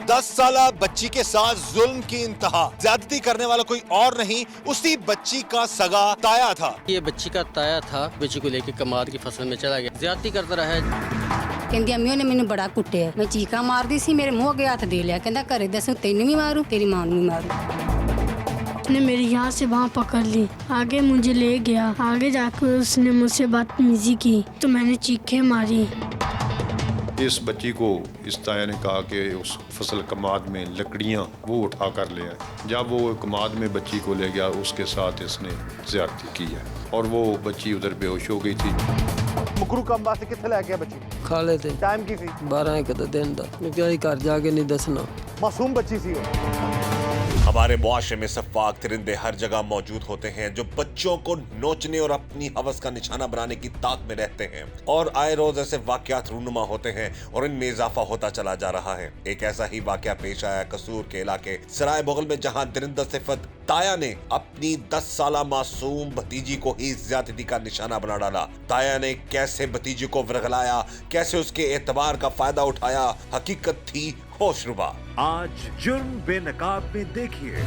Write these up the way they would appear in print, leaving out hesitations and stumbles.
10 साला बच्ची के साथ जुल्म की इंतहा। ज्यादती करने वाला कोई और नहीं, उसी बच्ची का सगा ताया था। ये बच्ची का ताया था, बच्ची को लेके कमाद की फसल में चला गया, ज्यादती करता रहा है। ਕਹਿੰਦੀ ਅੰਮੀ ਉਹਨੇ ਮੈਨੂੰ ਬੜਾ ਕੁੱਟਿਆ ਮੈਂ ਚੀਕਾਂ ਮਾਰਦੀ ਸੀ ਮੇਰੇ ਮੂੰਹ ਅੱਗੇ ਹੱਥ ਦੇ ਲਿਆ ਕਹਿੰਦਾ ਘਰੇ ਦੱਸੂ ਤੈਨੂੰ ਵੀ ਮਾਰੂ तेरी मां ਨੂੰ भी मारू उसने मेरी यहाँ से वहाँ पकड़ ली, आगे मुझे ले गया, आगे जाकर उसने मुझसे बदतमीजी की तो मैंने चीखें मारी। इस बच्ची को इस ताया ने कहा कि उस फसल कमाद में लकड़ियाँ वो उठा कर ले आए। जब वो कमाद में बच्ची को ले गया उसके साथ इसने ज़्यादती की है और वो बच्ची उधर बेहोश हो गई थी। मुकरू कम वास्ते किथे लै गया बच्ची? खा लेते टाइम की सी? 12-1 दिन का मैं क्या ही घर जाके नहीं दसना। मासूम बच्ची सी वो। हमारे मुआशरे में सफाक तिरिंदे हर जगह मौजूद होते हैं जो बच्चों को नोचने और अपनी हवस का निशाना बनाने की ताक में रहते हैं और आए रोज ऐसे वाकयात रूनुमा होते हैं और इनमें इजाफा होता चला जा रहा है। एक ऐसा ही वाकया पेश आया कसूर के इलाके सराय बगल में, जहां दरिंदा सिफत ताया ने अपनी 10 साला मासूम भतीजी को ही ज्यादती का निशाना बना डाला। ताया ने कैसे भतीजी को वरगलाया, कैसे उसके एतबार का फायदा उठाया, हकीकत थी होशरुबा। आज जुर्म बेनकाब में देखिए।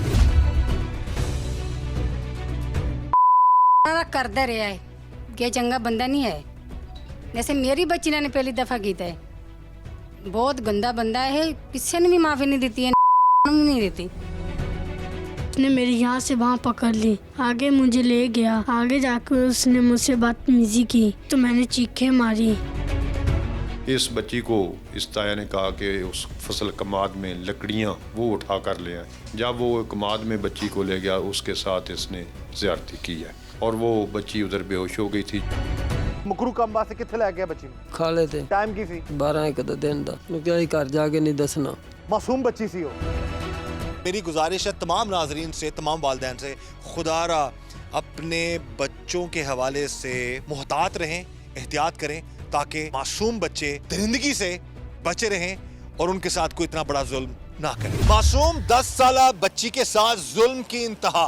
करता रहा है कि चंगा बंदा नहीं है, जैसे मेरी बच्ची ने पहली दफा किया है। बहुत गंदा बंदा है, किसी ने भी माफी नहीं देती है, नहीं देती। उसने मेरी यहाँ से वहाँ पकड़ ली, आगे मुझे ले गया, आगे जाकर उसने मुझसे बदतमीजी की तो मैंने चीखें मारी। इस बच्ची को इस ताया ने कहा कि उस फसल कमाद में लकड़ियाँ वो उठा कर ले आए। जब वो कमाद में बच्ची को ले गया उसके साथ इसने ज़्यादती की है और वो बच्ची उधर बेहोश हो गई थी। मुकरू कम वास्ते किथे लै गया बच्ची? खा लेते टाइम की सी? 12-1 दिन का मैं क्या ही घर जाके नहीं दसना। मासूम बच्ची सी हो। मेरी गुजारिश है तमाम नाजरीन से, तमाम वालिदैन से, खुदारा अपने बच्चों के हवाले से मुहतात रहें, एहतियात करें ताकि मासूम बच्चे दरिंदगी से बचे रहें और उनके साथ कोई इतना बड़ा जुल्म ना करें। मासूम 10 साला बच्ची के साथ जुल्म की इंतहा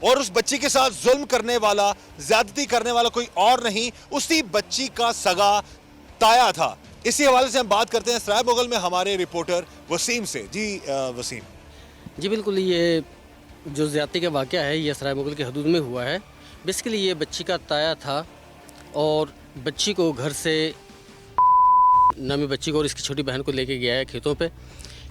और उस बच्ची के साथ जुल्म करने वाला, ज्यादती करने वाला कोई और नहीं, उसी बच्ची का सगा ताया था। इसी हवाले से हम बात करते हैं सराय बगल में हमारे रिपोर्टर वसीम से। जी वसीम। जी बिल्कुल, ये जो ज्यादती का वाक़या है ये सराय मुगल के हदूद में हुआ है। बेसिकली ये बच्ची का ताया था और बच्ची को घर से, नामी बच्ची को और इसकी छोटी बहन को लेके गया है खेतों पे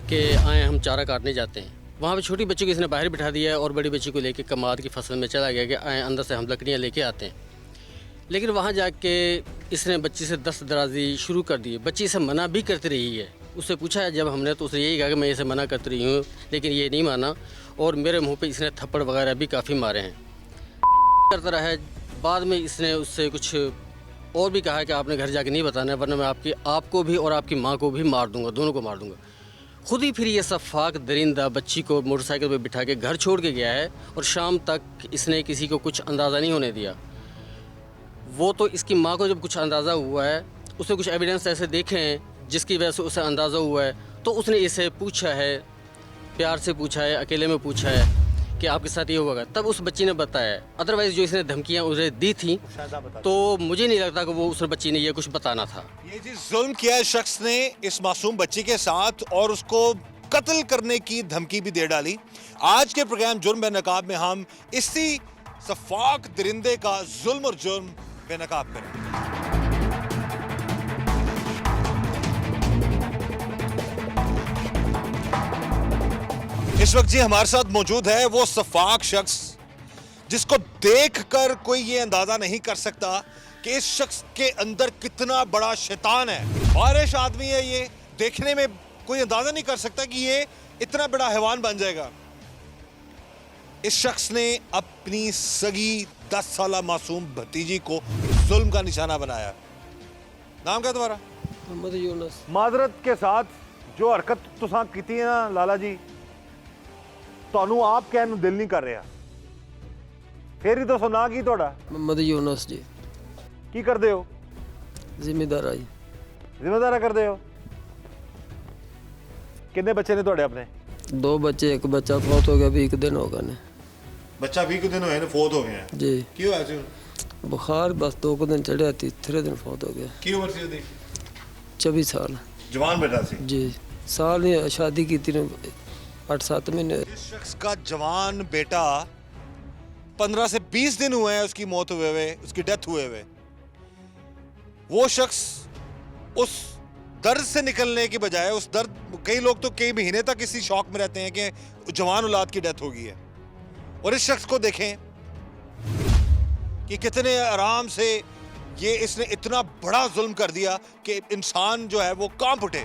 कि आए हम चारा काटने जाते हैं। वहाँ पे छोटी बच्ची को इसने बाहर बिठा दिया है और बड़ी बच्ची को लेके कमाद की फसल में चला गया कि आए अंदर से हम लकड़ियाँ लेके आते हैं। लेकिन वहाँ जाके इसने बच्ची से दस्त दराजी शुरू कर दी। बच्ची इसे मना भी करती रही है, उससे पूछा है जब हमने तो उसने यही कहा कि मैं इसे मना करती रही हूँ, लेकिन ये नहीं माना और मेरे मुँह पर इसने थप्पड़ वगैरह भी काफ़ी मारे हैं। करता रहा है। बाद में इसने उससे कुछ और भी कहा कि आपने घर जाके नहीं बताना है वरना मैं आपको भी और आपकी माँ को भी मार दूंगा, दोनों को मार दूंगा। खुद ही फिर ये सफाक दरिंदा बच्ची को मोटरसाइकिल पर बिठा के घर छोड़ के गया है और शाम तक इसने किसी को कुछ अंदाज़ा नहीं होने दिया। वो तो इसकी माँ को जब कुछ अंदाज़ा हुआ है, उसने कुछ एविडेंस ऐसे देखे हैं जिसकी वजह से उसे अंदाज़ा हुआ है, तो उसने इसे पूछा है, प्यार से पूछा है, अकेले में पूछा है कि आपके साथ ये होगा, तब उस बच्ची ने बताया। अदरवाइज़ जो इसने धमकियाँ उसे दी थी तो मुझे नहीं लगता कि वो उस बच्ची ने ये कुछ बताना था। ये जी जुल्म किया है शख्स ने इस मासूम बच्ची के साथ और उसको कत्ल करने की धमकी भी दे डाली। आज के प्रोग्राम जुर्म बेनकाब में हम इसी सफाक दरिंदे का जुल्म और जुर्म बेनकाब करेंगे। इस वक्त जी हमारे साथ मौजूद है वो सफाक शख्स जिसको देखकर कोई ये अंदाजा नहीं कर सकता कि इस शख्स के अंदर कितना बड़ा शैतान है। बारिश आदमी है ये, देखने में कोई अंदाजा नहीं कर सकता कि ये इतना बड़ा हैवान बन जाएगा। इस शख्स ने अपनी सगी 10 साला मासूम भतीजी को जुल्म का निशाना बनाया। नाम क्या तुम्हारा? मोहम्मद यूनुस। माजरत के साथ जो हरकत तुसां कीती है ना लाला जी, ਤੁਹਾਨੂੰ ਆਪ ਕਹਿਣ ਨੂੰ ਦਿਲ ਨਹੀਂ ਕਰ ਰਿਹਾ। ਫੇਰ ਹੀ ਦੱਸੋ ਨਾ ਕੀ ਤੁਹਾਡਾ? मोहम्मद यूनुस जी। ਕੀ ਕਰਦੇ ਹੋ? ਜ਼ਿਮੀਦਾਰ ਜੀ। ਜ਼ਿੰਮੇਦਾਰਾ ਕਰਦੇ ਹੋ? ਕਿੰਨੇ ਬੱਚੇ ਨੇ ਤੁਹਾਡੇ ਆਪਣੇ? 2 बच्चे, एक बच्चा फौत हो गया 20 दिन हो गए ने। ਬੱਚਾ 20 ਦਿਨ ਹੋਏ ਨੇ ਫੌਤ ਹੋ ਗਿਆ जी। ਕੀ ਹੋਇਆ ਸੀ? बुखार बस 2 दिन चढ़िया, तीसरे दिन फौत हो गया। ਕੀ ਉਮਰ ਸੀ ਉਹਦੀ? 24 साल। जवान बेटा सी। जी। साल नहीं शादी की थी 8-7 महीने। इस शख्स का जवान बेटा 15 से 20 दिन हुए हैं उसकी मौत हुए हुए, उसकी डेथ हुए हुए। वो शख्स उस दर्द से निकलने की बजाय उस दर्द, कई लोग तो कई महीने तक इसी शौक में रहते हैं कि जवान औलाद की डेथ हो गई है, और इस शख्स को देखें कि कितने आराम से ये इसने इतना बड़ा जुल्म कर दिया कि इंसान जो है वो कांप उठे।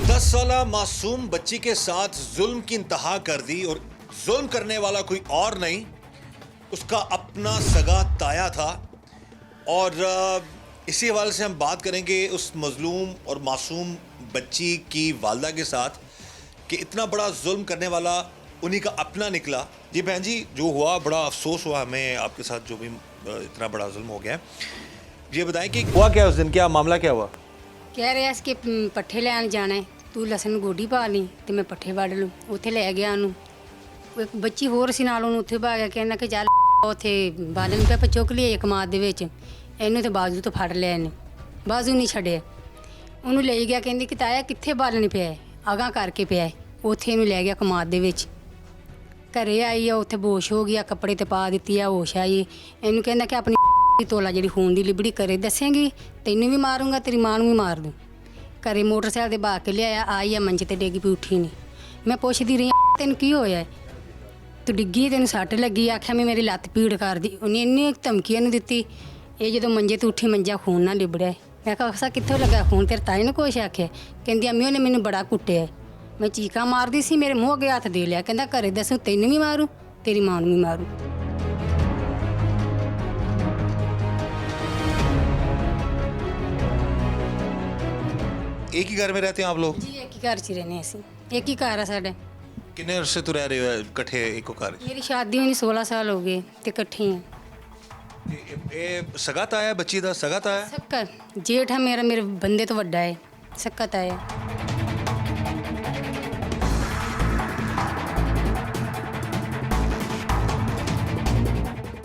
दस साला मासूम बच्ची के साथ जुल्म की इंतहा कर दी, और जुल्म करने वाला कोई और नहीं, उसका अपना सगा ताया था। और इसी हवाले से हम बात करेंगे उस मजलूम और मासूम बच्ची की वालदा के साथ कि इतना बड़ा जुल्म करने वाला उन्हीं का अपना निकला। जी बहन जी, जो हुआ बड़ा अफसोस हुआ हमें आपके साथ, जो भी इतना बड़ा जुल्म हो गया। ये बताएं कि हुआ क्या उस दिन, क्या मामला क्या हुआ? कह रहे कि पट्ठे लैन जाना है, तू लसन गोडी पा ली तो मैं पट्ठे वढ़ लूँ। उत्थे लै गया ਉਹਨੂੰ, ਇੱਕ ਬੱਚੀ ਹੋਰ ਸੀ ਨਾਲ, ਉਹਨੂੰ ਉੱਥੇ ਪਾ ਗਿਆ, ਕਹਿੰਦਾ ਕਿ ਚੱਲ ਉੱਥੇ ਬਾਲਣ ਪਿਆ, ਚੁੱਕ ਲਈਏ ਕਮਾਦ ਦੇ ਵਿੱਚ, ਇਹਨੂੰ ਤੇ ਬਾਜ਼ੂ ਤੋਂ ਫੜ ਲਿਆ ਇਹਨੇ, ਬਾਜ਼ੂ ਨਹੀਂ ਛੱਡਿਆ। ਉਹਨੂੰ ਲੈ ਗਿਆ, ਕਹਿੰਦੀ ਕਿ ਤਾਇਆ ਕਿੱਥੇ ਬਾਲਣ ਪਿਆ ਹੈ, ਅਗਾਂਹ ਕਰਕੇ ਪਿਆ ਹੈ। ਉੱਥੇ ਇਹਨੂੰ ਲੈ ਗਿਆ ਕਮਾਦ ਦੇ ਵਿੱਚ। ਘਰੇ ਆਈ ਆ, ਉੱਥੇ ਬੋਸ਼ ਹੋ ਗਿਆ, ਕੱਪੜੇ ਤੇ ਪਾ ਦਿੱਤੀ ਆ, ਹੋਸ਼ ਆਈ। ਇਹਨੂੰ ਕਹਿੰਦਾ ਕਿ ਆਪਣੀ ਤੋਲਾ ਜਿਹੜੀ ਖੂਨ ਦੀ ਲਿਬੜੀ ਕਰੇ ਦੱਸੇਂਗੀ, ਤੈਨੂੰ ਵੀ ਮਾਰੂੰਗਾ, ਤੇਰੀ ਮਾਂ ਨੂੰ ਵੀ ਮਾਰ ਦੂੰ। ਘਰੇ ਮੋਟਰਸਾਈਕਲ 'ਤੇ ਬਾ ਕੇ ਲਿਆਇਆ, ਆਈ ਆ ਮੰਜੇ 'ਤੇ ਡਿੱਗ ਪਈ, ਉੱਠੀ ਨਹੀਂ। ਮੈਂ ਪੁੱਛਦੀ ਰਹੀ ਤੈਨੂੰ ਕੀ ਹੋਇਆ, ਤੂੰ ਡਿੱਗੀ, ਤੈਨੂੰ ਸੱਟ ਲੱਗੀ? ਆਖਿਆ ਮੈਂ ਮੇਰੀ ਲੱਤ ਪੀੜ ਕਰਦੀ। ਉਹਨੇ ਇੰਨੀ ਧਮਕੀ ਇਹਨੂੰ ਦਿੱਤੀ। ਇਹ ਜਦੋਂ ਮੰਜੇ 'ਤੇ ਉੱਠੀ, ਮੰਜਾ ਖੂਨ ਨਾਲ ਲਿਬੜਿਆ। ਮੈਂ ਕਿਹਾ ਅਕਸਾ ਕਿੱਥੋਂ ਲੱਗਾ ਖੂਨ, ਤੇਰੇ ਤਾਏ ਨੇ ਕੁਛ ਆਖਿਆ? ਕਹਿੰਦੀ ਅੰਮੀ ਉਹਨੇ ਮੈਨੂੰ ਬੜਾ ਕੁੱਟਿਆ। ਮੈਂ ਚੀਕਾਂ ਮਾਰਦੀ ਸੀ, ਮੇਰੇ ਮੂੰਹ ਅੱਗੇ ਹੱਥ ਦੇ ਲਿਆ, ਕਹਿੰਦਾ ਘਰੇ ਦੱਸੂ ਤੈਨੂੰ ਵੀ ਮਾਰੂ, ਤੇਰੀ ਮਾਂ ਨੂੰ ਵੀ ਮਾਰੂ। एक ही घर में रहते हैं आप लोग? ਜੀ ਇੱਕ ਹੀ ਘਰ 'ਚ ਰਹਿੰਦੇ ਅਸੀਂ, ਇੱਕ ਹੀ ਘਰ ਆ ਸਾਡਾ। कितने अरसे तो रह रहे हो इकट्ठे एक घर? ਮੇਰੀ ਸ਼ਾਦੀ ਹੋਈ 16 ਸਾਲ ਹੋ ਗਏ ਤੇ ਇਕੱਠੇ ਹਾਂ। ਇਹ ਸਗਾ ਤਾਇਆ ਬੱਚੀ ਦਾ, ਸਗਾ ਤਾਇਆ? सक्का जेठ है मेरा, मेरे बंदे तो वड्डा है, सक्का ताया।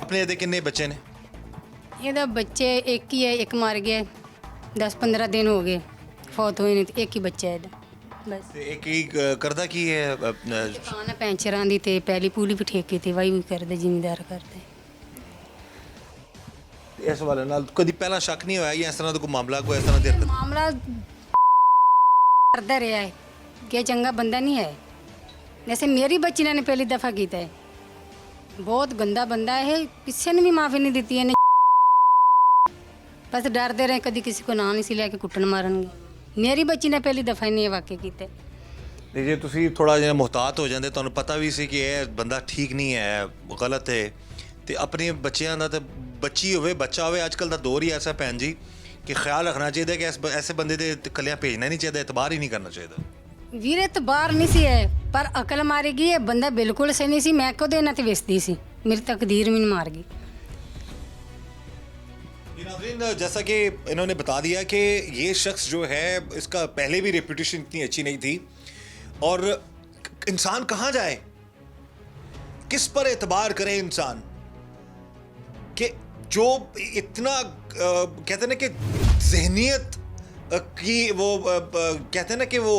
अपने ਇਹਦੇ ਕਿੰਨੇ ਬੱਚੇ ਨੇ? ਇਹਦਾ ਬੱਚੇ ਇੱਕ ਹੀ ਹੈ, ਇੱਕ ਮਰ ਗਿਆ 10-15 ਦਿਨ ਹੋ ਗਏ ਫੌਤ ਹੋਏ ਨੇ, ਤੇ ਇੱਕ ਹੀ ਬੱਚਾ ਹੈ ਇਹਦਾ ਬਸ। ਤੇ ਇਹ ਕੀ ਕਰਦਾ ਕੀ ਹੈ? ਦੁਕਾਨ ਹੈ ਪੈਂਚਰਾਂ ਦੀ, ਤੇ ਪਹਿਲੀ ਪੂਲੀ ਵੀ ਠੇਕੇ ਤੇ ਵਾਈ ਵੀ ਕਰਦੇ, ਜ਼ਿਮੀਂਦਾਰ ਕਰਦੇ। ਇਸ ਵਾਲੇ ਨਾਲ ਕਦੀ ਪਹਿਲਾਂ ਸ਼ੱਕ ਨਹੀਂ ਹੋਇਆ ਜਾਂ ਇਸ ਤਰ੍ਹਾਂ ਦਾ ਕੋਈ ਮਾਮਲਾ, ਕੋਈ ਇਸ ਤਰ੍ਹਾਂ ਦੀ ਹਰਕਤ? ਮਾਮਲਾ ਕਰਦਾ ਰਿਹਾ ਹੈ ਕਿ ਇਹ ਚੰਗਾ ਬੰਦਾ ਨਹੀਂ ਹੈ। जैसे मेरी बच्ची ने पहली दफ़ा किया है, बहुत गंदा बंदा है, किसी ने भी माफ़ी नहीं दी है। बस डरते रहे, कभी किसी को ना नहीं सी लैके कुट्टन मारनगे। मेरी बच्ची ने पहली दफ़ा ही नहीं वाकई किया। ਜੇ ਤੁਸੀਂ ਥੋੜਾ ਜਿਹਾ ਮੁਹਤਾਤ ਹੋ ਜਾਂਦੇ, ਤੁਹਾਨੂੰ ਪਤਾ ਵੀ ਸੀ ਕਿ ਇਹ ਬੰਦਾ ਠੀਕ ਨਹੀਂ ਹੈ, ਗਲਤ ਹੈ, ਤੇ ਆਪਣੇ ਬੱਚਿਆਂ ਦਾ, ਤੇ ਬੱਚੀ ਹੋਵੇ ਬੱਚਾ ਹੋਵੇ, ਅੱਜ ਕੱਲ੍ਹ ਦਾ ਦੌਰ ਹੀ ਐਸਾ ਭੈਣ ਜੀ ਕਿ ਖਿਆਲ ਰੱਖਣਾ ਚਾਹੀਦਾ ਕਿ ਐਸੇ ਬੰਦੇ ਦੇ ਕੱਲਿਆਂ ਭੇਜਣਾ ਨਹੀਂ ਚਾਹੀਦਾ, ਇਤਬਾਰ ਹੀ ਨਹੀਂ ਕਰਨਾ ਚਾਹੀਦਾ। ਵੀਰੇ ਤਬਾਰ ਨਹੀਂ ਸੀ ਹੈ, ਪਰ ਅਕਲ ਮਾਰੀ ਗਈ। ਇਹ ਬੰਦਾ ਬਿਲकुल सही नहीं सी, मैं कदों ਇਹਨਾਂ ਤੇ ਵਿਸਦੀ ਸੀ, मेरी तकदीर भी नहीं मार गई। नाज़रीन, जैसा कि इन्होंने बता दिया कि ये शख्स जो है, इसका पहले भी रेपुटेशन इतनी अच्छी नहीं थी, और इंसान कहाँ जाए, किस पर एतबार करे इंसान, कि जो इतना कहते हैं ना कि जहनियत की वो कहते हैं ना कि वो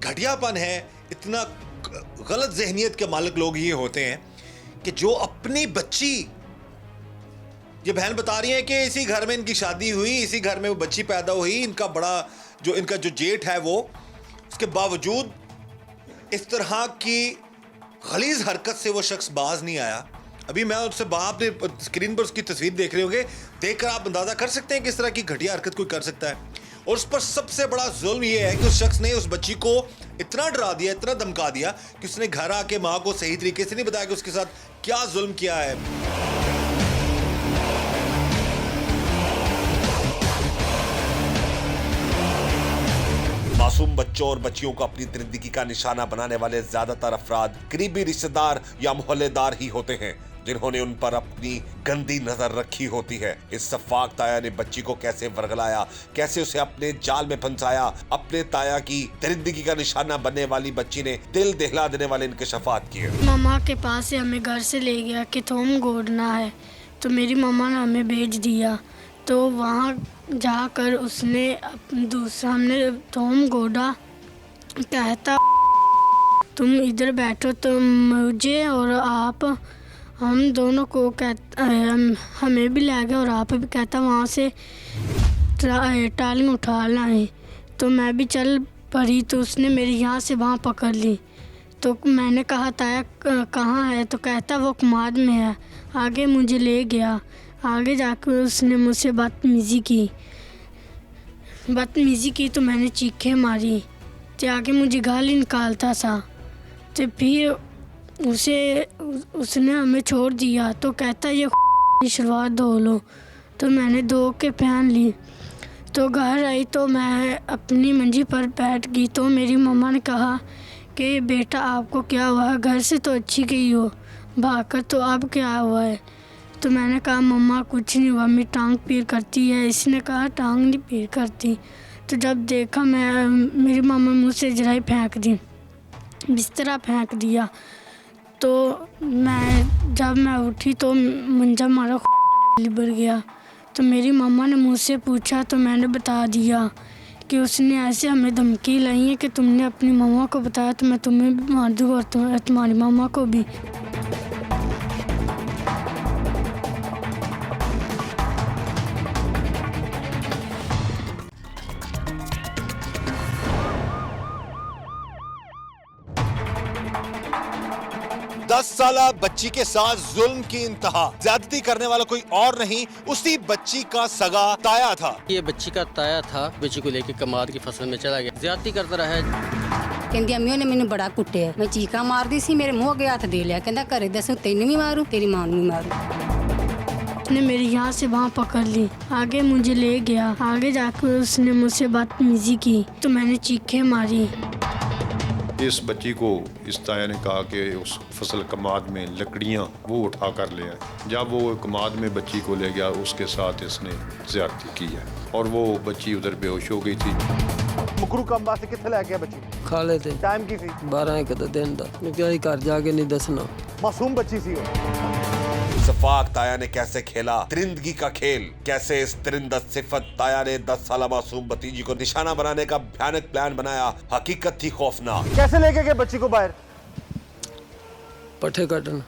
घटियापन है, इतना गलत जहनियत के मालिक लोग ये होते हैं कि जो अपनी बच्ची, ये बहन बता रही है कि इसी घर में इनकी शादी हुई, इसी घर में वो बच्ची पैदा हुई, इनका बड़ा जो इनका जो जेठ है वो, उसके बावजूद इस तरह की गलीज़ हरकत से वो शख्स बाज नहीं आया। अभी मैं उससे आपने स्क्रीन पर उसकी तस्वीर देख रहे होंगे, देखकर आप अंदाज़ा कर सकते हैं किस तरह की घटिया हरकत कोई कर सकता है। और उस पर सबसे बड़ा जुल्म ये है कि उस शख्स ने उस बच्ची को इतना डरा दिया, इतना धमका दिया कि उसने घर आके माँ को सही तरीके से नहीं बताया कि उसके साथ क्या जुल्म किया है। मासूम बच्चों और बच्चियों को अपनी जिंदगी का निशाना बनाने वाले ज्यादातर अफराद करीबी रिश्तेदार या मोहल्लेदार ही होते हैं, जिन्होंने उन पर अपनी गंदी नजर रखी होती है। इस सफाक ताया ने बच्ची को कैसे वरगलाया, कैसे उसे अपने जाल में फंसाया, अपने ताया की दरिंदगी का निशाना बनने वाली बच्ची ने दिल दहला देने वाले इंकशाफात किए। मामा के पास से हमें घर से ले गया कि थोम गोड़ना है, तो मेरी मम्मा ने हमें भेज दिया। तो वहाँ जाकर उसने सामने थोम गोड़ा, कहता तुम इधर बैठो, तो मुझे और आप हम दोनों को हमें भी ले गया और आप भी, कहता वहाँ से टाली उठा लाए। तो मैं भी चल पड़ी, तो उसने मेरी यहाँ से वहाँ पकड़ ली। तो मैंने कहा ताया कहाँ है, तो कहता वो कुमाद में है। आगे मुझे ले गया, आगे जाकर उसने मुझसे बदतमीज़ी की तो मैंने चीखें मारी। तो आगे मुझे गाली निकालता था। तो फिर उसने हमें छोड़ दिया। तो कहता ये शलवार धो लो। तो मैंने धो के पहन ली। तो घर आई तो मैं अपनी मंजी पर बैठ गई। तो मेरी मम्मा ने कहा कि बेटा आपको क्या हुआ है, घर से तो अच्छी गई हो भागकर, तो अब क्या हुआ है। तो मैंने कहा मम्मा कुछ नहीं हुआ, मेरी टांग पीड़ करती है। इसने कहा टांग नहीं पीड़ करती। तो जब देखा मेरी मम्मा मुझसे जराई फेंक दी, बिस्तरा फेंक दिया। तो जब मैं उठी तो मंजा मारा लिबड़ गया। तो मेरी मम्मा ने मुझसे पूछा तो मैंने बता दिया कि उसने ऐसे हमें धमकी लाई है कि तुमने अपनी मम्मा को बताया तो मैं तुम्हें भी मार दूँ और तुम्हारी मम्मा को भी। 10 साला बच्ची के साथ जुल्म की इंतहा, ज्यादती करने वाला कोई और नहीं, उसी बच्ची का सगा ताया था। ये बच्ची का ताया था, बच्ची को लेके कमाद की फसल में चला गया, ज्यादती करता रहा है। कहती अम्मी ने मैंने बड़ा कुटिया, मैं चीखा मारदी सी, मेरे मुंह अगे हाथ दे लिया, कहता घरे दसू तेन भी मारू तेरी मां भी मारू। उसने मेरी यहाँ से वहाँ पकड़ ली, आगे मुझे ले गया, आगे जाकर उसने मुझसे बदतमीजी की तो मैंने चीखें मारी। इस बच्ची को इस ताया ने कहा कि उस फसल कमाद में लकड़ियाँ वो उठा कर ले आए। जब वो कमाद में बच्ची को ले गया उसके साथ इसने ज़्यादती की है और वो बच्ची उधर बेहोश हो गई थी। मुकरू कम से कितने लैके बच्ची खा लेते टाइम की सी 12 दिन का, मैं क्या ही घर जाके नहीं दसना। मासूम बच्ची सी हो। सफाक ताया ने कैसे खेला तिरिंदगी का खेल, कैसे इस तिरिंदत सिफत ताया ने 10 साल मासूम भतीजी को निशाना बनाने का भयानक प्लान बनाया। हकीकत थी खौफनाक। कैसे लेके गए बच्ची को बाहर? पट्ठे कटन।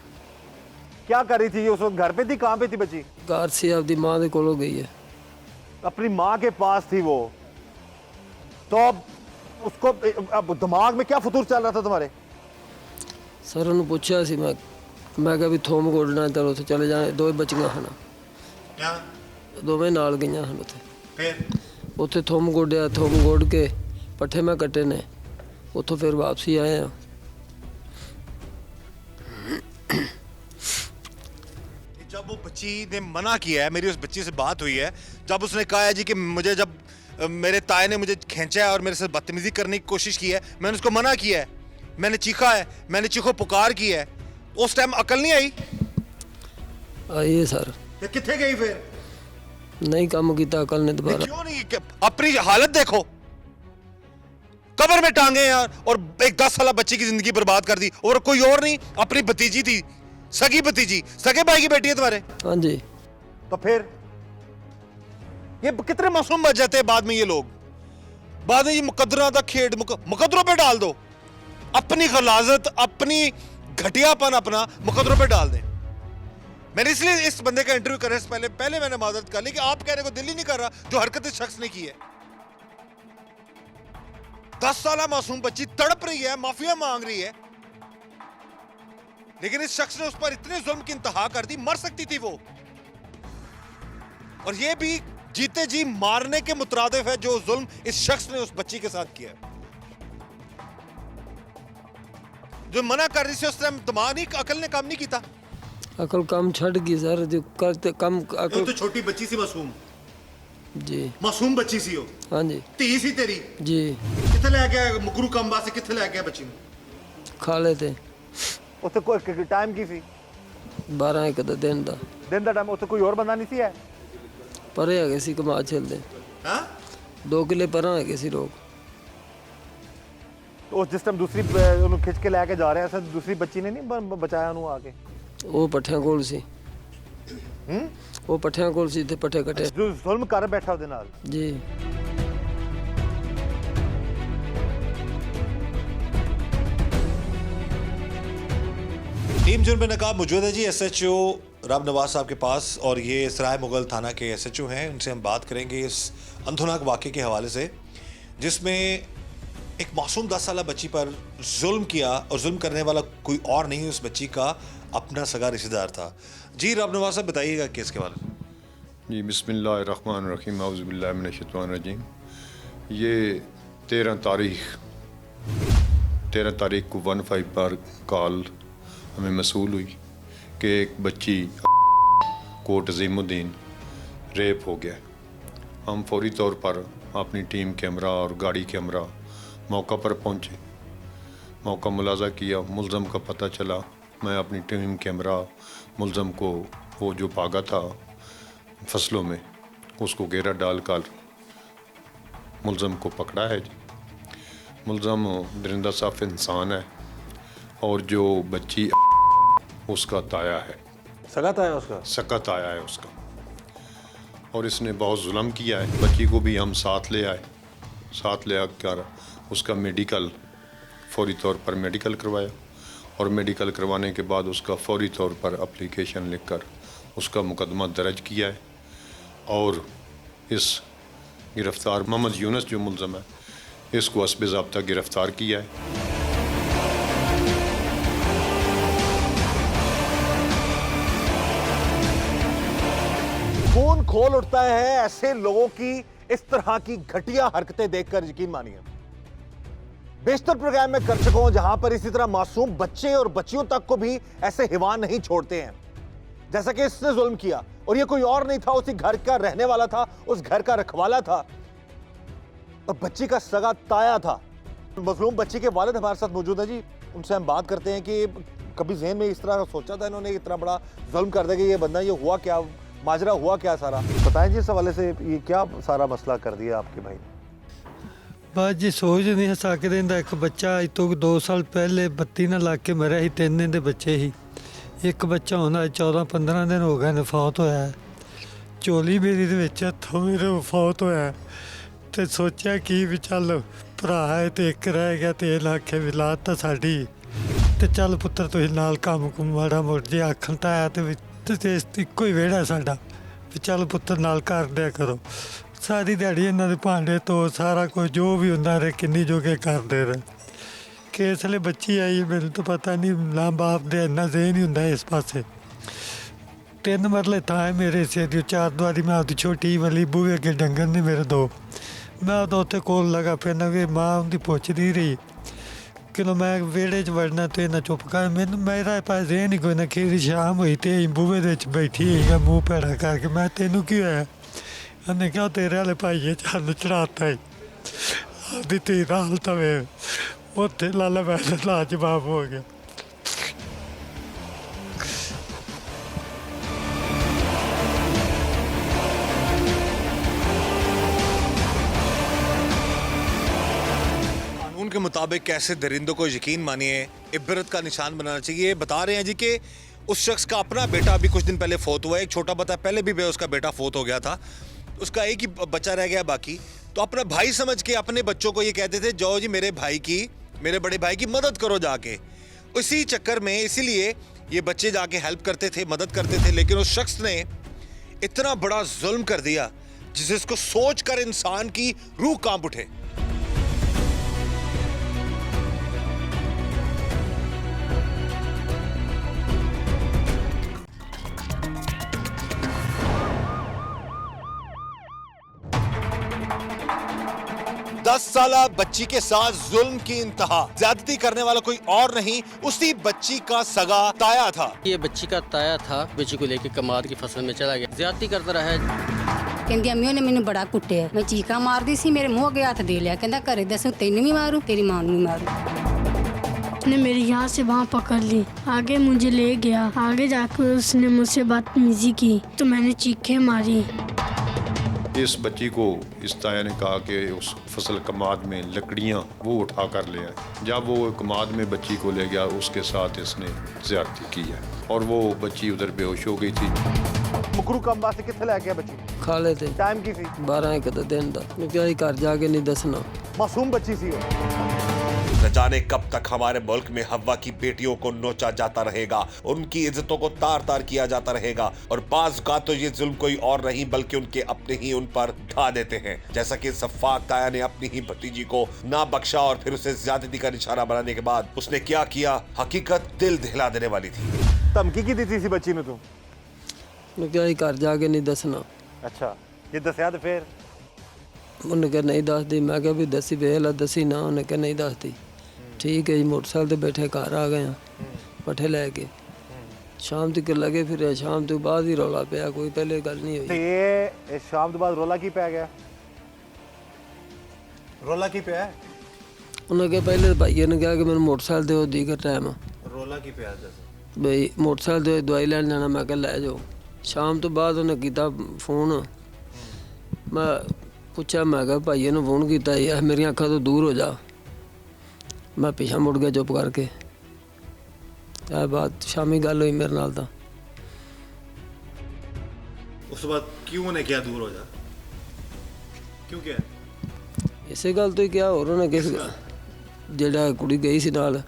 क्या कर रही थी उस वक्त? घर पे थी? कहाँ पे थी बच्ची? घर से अपनी माँ के कोलों गई है। अपनी माँ के पास थी वो, तो अब उसको अब दिमाग में क्या फतूर चल रहा था तुम्हारे? सर उन्होंने पूछा सी, मैं क्या भी थोम गोड़ना तो उत्थे चले जाने, दो बच्चियां हन, दोवें नाल गई हन उत्थे। फिर उत्थे थोम गोड़िया, थोम गोड़ के पट्ठे मैं कट्टे ने, उत्थों फिर वापसी आए हैं। जब वो बच्ची ने मना किया है, मेरी उस बच्ची से बात हुई है, जब उसने कहा है जी कि मुझे जब मेरे ताए ने मुझे खींचा है और मेरे साथ बदतमीजी करने की कोशिश की है, मैंने उसको मना किया है, मैंने चीखा है, मैंने चीखो पुकार की है, उस टाइम अकल नहीं आई? आई है सर। कितने गई फिर? नहीं काम किया अकल ने दोबारा। क्यों नहीं? अपनी हालत देखो, कब्र में टांगे यार, और एक 10 साल बच्ची की जिंदगी बर्बाद कर दी। और कोई और नहीं, अपनी भतीजी थी, सगी भतीजी, सगे भाई की बेटी है तुम्हारे। हाँ जी। तो फिर ये कितने मासूम बच जाते हैं बाद में ये लोग। बाद में ये मुकद्दरा का खेड मुकद्दरों पे डाल दो, अपनी गलाजत, अपनी घटियापन अपना मुकद्दरों पे डाल दें। मैंने इसलिए इस बंदे का इंटरव्यू करने से पहले मैंने माजरत कर ली कि आप कहने को दिल ही नहीं कर रहा जो हरकत इस शख्स ने की है। 10 साल मासूम बच्ची तड़प रही है, माफिया मांग रही है, लेकिन इस शख्स ने उस पर इतने जुल्म की इंतहा कर दी, मर सकती थी वो। और ये भी जीते जी मारने के मुतरादिफ है जो जुल्म इस शख्स ने उस बच्ची के साथ किया। जो मना कर रही थी उस टाइम दिमाग नहीं, अकल ने काम नहीं किया। अकल काम छड़ गई सर, जो करते कम अकल। तो छोटी बच्ची सी मासूम जी, मासूम बच्ची सी हो। हाँ जी। धी सी तेरी जी। किथे ले गया मुकरू काम वास्ते? किथे ले गया बच्ची ਨੂੰ? खा लेते ਉੱਥੇ ਕੋਈ ਟਾਈਮ ਕੀ ਸੀ? 12 दिन का ਦਿਨ ਦਾ ਟਾਈਮ। ਉੱਥੇ ਕੋਈ ਹੋਰ ਬੰਦਾ ਨਹੀਂ ਸੀ ਹੈ? परे है सी कमाद छेलते। ਹਾਂ 2 किले पर है सी लोग। ਉਸ ਜਿਸ ਟਾਈਮ ਦੂਸਰੀ ਉਹਨੂੰ ਖਿੱਚ ਕੇ ਲੈ ਕੇ ਜਾ ਰਿਹਾ ਸੀ, ਦੂਸਰੀ ਬੱਚੀ ਨੇ ਨਹੀਂ ਬਚਾਇਆ ਉਹਨੂੰ ਆ ਕੇ? वो पट्ठियां कोल सी। ਉਹ ਪੱਠਿਆਂ ਕੋਲ ਸੀ ਤੇ ਪੱਠੇ ਕੱਟੇ ਜ਼ੁਲਮ ਕਰ ਬੈਠਾ ਉਹਦੇ ਨਾਲ। ਜੀ। टीम जुर्म नकाब मौजूद है जी SHO राम नवाज साहब के पास, और ये सराय मुगल थाना के SHO हैं। उनसे हम बात करेंगे इस अंधुनाक वाक़े के हवाले से, जिसमें एक मासूम 10 साल बच्ची पर जुल्म किया, और जुल्म करने वाला कोई और नहीं, उस बच्ची का अपना सगा रिश्तेदार था। जी राम नवाज साहब बताइएगा केस के हवाले से। जी बिस्मिल्लाहिर्रहमानिर्रहीम औज़ुबिल्लाहिमिनश्शैतानिर्रजीम। ये 13 तारीख को 15 पर कॉल हमें मसूल हुई कि एक बच्ची कोट अज़ीमुद्दीन रेप हो गया। हम फौरी तौर पर अपनी टीम कैमरा और गाड़ी कैमरा मौका पर पहुँचे, मौका मुलाजा किया, मुल्ज़म का पता चला। मैं अपनी टीम कैमरा मुल्ज़म को, वो जो भागा था फसलों में, उसको घेरा डालकर मुल्ज़म को पकड़ा है। मुल्ज़म दरिंदा साफ इंसान है, और जो बच्ची उसका ताया है, सगा ताया उसका, सका ताया है उसका, और इसने बहुत जुल्म किया है। बच्ची को भी हम साथ ले आए, साथ ले आकर उसका मेडिकल फौरी तौर पर मेडिकल करवाया, और मेडिकल करवाने के बाद उसका फौरी तौर पर एप्लीकेशन लिखकर उसका मुकदमा दर्ज किया है, और इस गिरफ़्तार मोहम्मद यूनुस जो मुल्ज़म है, इसको हस्ब ज़ाब्ता गिरफ़्तार किया है। खून खोल उठता है ऐसे लोगों की इस तरह की घटिया हरकतें देखकर। यकीन मानिए बेशतर प्रोग्राम में कर चुका हूं जहां पर इसी तरह मासूम बच्चे और बच्चियों तक को भी ऐसे हिवान नहीं छोड़ते हैं जैसा कि इसने जुल्म किया। और ये कोई और नहीं था, उसी घर का रहने वाला था, उस घर का रखवाला था, और बच्ची का सगा ताया था। मजलूम बच्ची के वालिद हमारे साथ मौजूद है जी, उनसे हम बात करते हैं कि कभी जहन में इस तरह सोचा था इन्होंने इतना बड़ा जुल्म कर देगा ये बंदा, ये हुआ क्या, माजरा हुआ क्या सारा, बताएं जी इस हवाले से। ये क्या सारा मसला कर दिया आपके भाई ने? बस जी सोच नहीं सकते। एक बच्चा अज तो 2 साल पहले बत्ती ना लग के मरिया ही, 3 दिन के बच्चे ही। एक बच्चा होना 14-15 दिन हो गए ने फौत होया। चोली मेरी दे विच हथों मेरे फौत होया, तो सोचा कि भी चल भरा है तो एक रह गया, तो ये आखे भी लात तो साड़ी, तो चल पुत्र तुसीं नाल काम कुम माड़ा मुड़ जे आखन तो आया, तो इक्को ही वेड़ा साडा भी चल पुत्र नाल कर दिया करो। सारी दिहाड़ी इन्हों के भांडे तो सारा कुछ जो भी होंदा रहे किन्नी जोगे करते रहे। कि इसलिए बच्ची आई मैंने तो पता नहीं, ना बाप दे इन्ना जेन ही होंदा इस पासे। 3 मरले था है मेरे से, 4 दवारी में आपकी छोटी वाली बूहे अगे डंगर ने मेरे 2, मैं तो उत्थे कोल लगा फिरना कि माँ उनकी पुछदी रही कि मैं वेड़े च वड़ना, तो इन्हें चुप कर। मैंने मेरा पास ये नहीं कोई ना, खीरी शाम हुई तो बूहे बैठी है मुँह पैड़ा करके, मैं तेनू की होया? उन्हें क्या तेरे वाले भाइये चल चढ़ाता है आदि तेरा हाल तवे उत्थे लाला बैठा लाजवाब हो गया। कानून के मुताबिक कैसे दरिंदों को यकीन मानिए इबरत का निशान बनाना चाहिए। बता रहे हैं जी कि उस शख्स का अपना बेटा अभी कुछ दिन पहले फोत हुआ है, एक छोटा बता पहले भी उसका बेटा फोत हो गया था, उसका एक ही बच्चा रह गया बाकी। तो अपना भाई समझ के अपने बच्चों को ये कहते थे जाओ जी मेरे बड़े भाई की मदद करो जाके। उसी चक्कर में इसीलिए ये बच्चे जाके हेल्प करते थे, मदद करते थे। लेकिन उस शख्स ने इतना बड़ा जुल्म कर दिया जिसको सोच कर इंसान की रूह कांप उठे। दस साल बच्ची के साथ जुल्म की इंतहा, ज्यादती करने वाला कोई और नहीं उसी बच्ची का सगा ताया था। ये बच्ची का ताया था, बच्ची को लेके कमाद की फसल में चला गया, ज्यादती करता रहा है। कहंदी अम्मी ने मैनू बड़ा कुटिया, मैं चीका मारदी सी, मेरे मुंह अगे हाथ दे लिया, कहंदा घरे दसू तेनू भी मारूं तेरी मां नू भी मारूं। उसने मेरी यहाँ से वहाँ पकड़ ली, आगे मुझे ले गया, आगे जाकर उसने मुझसे बदतमीजी की तो मैंने चीखें मारी। इस बच्ची को इस ताया ने कहा कि उस फसल कमाद में लकड़ियाँ वो उठा कर ले आए। जब वो कमाद में बच्ची को ले गया उसके साथ इसने ज़्यादती की है, और वो बच्ची उधर बेहोश हो गई थी। ਮੁਕਰੂ ਕੰਮ ਵਾਸਤੇ ਕਿੱਥੇ ਲੈ ਗਿਆ ਬੱਚੀ? ਖਾਲੇ ਤੇ ਟਾਈਮ ਕੀ ਸੀ? 12 ਇੱਕ ਦਿਨ ਦਾ ਮੈਂ ਕਿਹਾ ਸੀ ਘਰ ਜਾ ਕੇ ਨਹੀਂ ਦੱਸਣਾ। मासूम बच्ची सी हो। न जाने कब तक हमारे मुल्क में हवा की बेटियों को नोचा जाता रहेगा, उनकी इज्जतों को तार तार किया जाता रहेगा और बाज का तो ये जुल्म कोई और नहीं बल्कि उनके अपने ही उन पर ढा देते हैं। जैसा कि सफाक ताया ने अपनी ही भतीजी को ना बख्शा और फिर उसे ज्यादती का निशाना बनाने के बाद उसने क्या किया, हकीकत दिल दहला देने वाली थी। धमकी की दी थी इसी बच्ची ने तू? मैं किहा ਸੀ ਘਰ ਜਾ ਕੇ ਨਹੀਂ ਦੱਸਣਾ। अच्छा, ये दसिया तो फिर? ਉਹਨੇ ਕਿਹਾ ਨਹੀਂ ਦੱਸਦੀ। ਮੈਂ ਕਿਹਾ ਵੀ ਦੱਸੀ ਵੇਖ ਲਾ, ਦੱਸੀ ਨਾ। ਉਹਨੇ ਕਿਹਾ ਨਹੀਂ ਦੱਸਦੀ। ਠੀਕ ਹੈ ਜੀ, ਮੋਟਰਸਾਈਕਲ ਤੇ ਬੈਠੇ ਘਰ ਆ ਗਏ ਆ ਪੱਠੇ ਲੈ ਕੇ। ਸ਼ਾਮ ਤੱਕ ਲੱਗੇ ਫਿਰ ਸ਼ਾਮ ਤੋਂ ਬਾਅਦ ਹੀ ਰੌਲਾ ਪਿਆ, ਕੋਈ ਪਹਿਲੇ ਗੱਲ ਨਹੀਂ ਤੇ ਹੋਈ। ਇਹ ਸ਼ਾਮ ਤੋਂ ਬਾਅਦ ਰੋਲਾ ਕੀ ਪੈ ਗਿਆ? ਰੋਲਾ ਕੀ ਪਿਆ? ਉਹਨੇ ਕਿਹਾ ਪਹਿਲੇ ਭਾਈਏ ਨੇ ਕਿਹਾ ਕਿ ਮੈਨੂੰ ਮੋਟਰਸਾਈਕਲ ਦਿਓ ਦੀਗਰ ਟਾਈਮ। ਰੋਲਾ ਕੀ ਪਿਆ ਦੱਸ? ਬਈ ਮੋਟਰਸਾਈਕਲ ਦੇ ਦਵਾਈ ਲੈਣ ਜਾਣਾ। ਮੈਂ ਕਿਹਾ ਲੈ ਜਾਓ। ਸ਼ਾਮ ਤੋਂ ਬਾਅਦ ਉਹਨੇ ਕੀਤਾ ਫੋਨ। ਮੈਂ ਪੁੱਛਿਆ, ਮੈਂ ਕਿਹਾ ਭਾਈਏ ਨੂੰ ਫੋਨ ਕੀਤਾ ਯਾਰ ਮੇਰੀਆਂ ਅੱਖਾਂ ਤੋਂ ਦੂਰ ਹੋ ਜਾ। ਮੈਂ ਪਿੱਛਾ ਮੁੜ ਗਿਆ ਚੁੱਪ ਕਰਕੇ। ਇਹ ਬਾਤ ਸ਼ਾਮੀ ਗੱਲ ਹੋਈ ਮੇਰੇ ਨਾਲ ਤਾਂ। ਉਸ ਤੋਂ ਬਾਅਦ ਕਿਉਂ ਨੇ ਕਿਹਾ ਦੂਰ ਹੋ ਜਾ? ਕਿਉਂ ਕਿਹਾ? ਇਸੇ ਗੱਲ ਤੋਂ ਹੀ ਕਿਹਾ। ਹੋਰ ਉਹਨੇ ਕਿਸ ਜਿਹੜਾ ਕੁੜੀ ਗਈ ਸੀ ਨਾਲ,